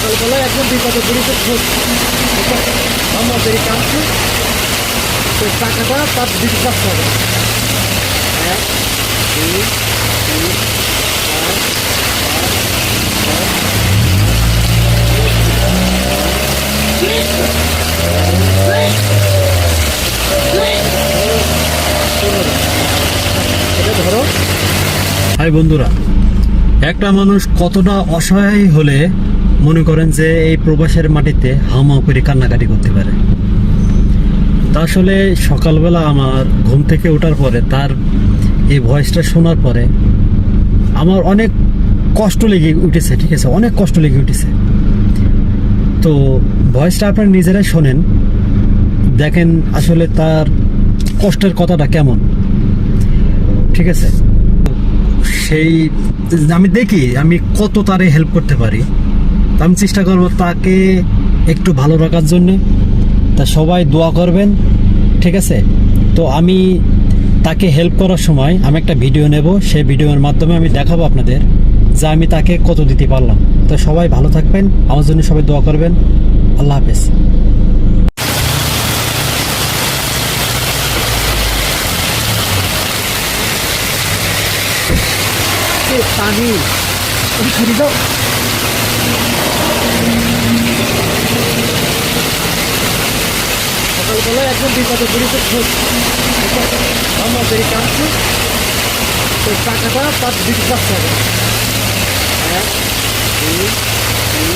সকালবেলায় একদম বিপদে পড়েছে আমাদের কাছে তো টাকাটা তার দিতে পারতে হবে। এক দুই তিন চার এটা ধরো। হাই বন্ধুরা, একটা মানুষ কতটা অসহায় হলে মনে করেন যে এই প্রবাসের মাটিতে হামা করে কান্নাকাটি করতে পারে। তা আসলে সকালবেলা আমার ঘুম থেকে ওঠার পরে তার এই ভয়েসটা শোনার পরে আমার অনেক কষ্ট লেগে উঠেছে। ঠিক আছে, অনেক কষ্ট লেগে উঠেছে। তো ভয়েসটা আপনারা নিজেরাই শোনেন, দেখেন আসলে তার কষ্টের কথাটা কেমন। ঠিক আছে, সেই আমি দেখি আমি কত তারে হেল্প করতে পারি। তা আমি চেষ্টা করব তাকে একটু ভালো রাখার জন্য। তা সবাই দোয়া করবেন, ঠিক আছে? তো আমি তাকে হেল্প করার সময় আমি একটা ভিডিও নেব, সেই ভিডিওর মাধ্যমে আমি দেখাবো আপনাদের যে আমি তাকে কত দিতে পারলাম। তো সবাই ভালো থাকবেন, আমার জন্য সবাই দোয়া করবেন। আল্লাহ হাফেজ। পানি ছেড়ে দাও। সকালবেলায় একদম বিপদে পড়েছে আমাদের কাছে তো টাকাটা তার দিতে পারতে হবে। এক দুই তিন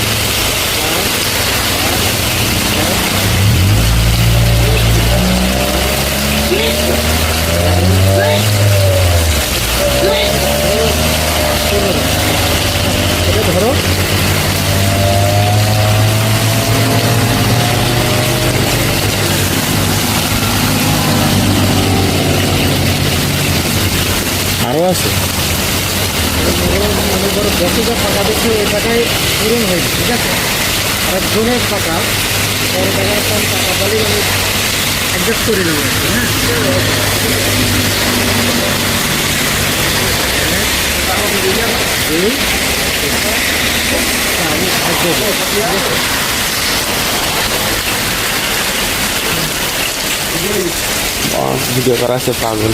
এটা ধরো। আরও আছে। মনে করো যতটা টাকা দিচ্ছে ওই টাকায় পূরণ হয়েছে। ঠিক আছে, আর একজনের টাকা পরে টাকা কম টাকা বলেই আমি অ্যাডজাস্ট করে নেবো আর কি। ভিডিও করা আছে পাগল।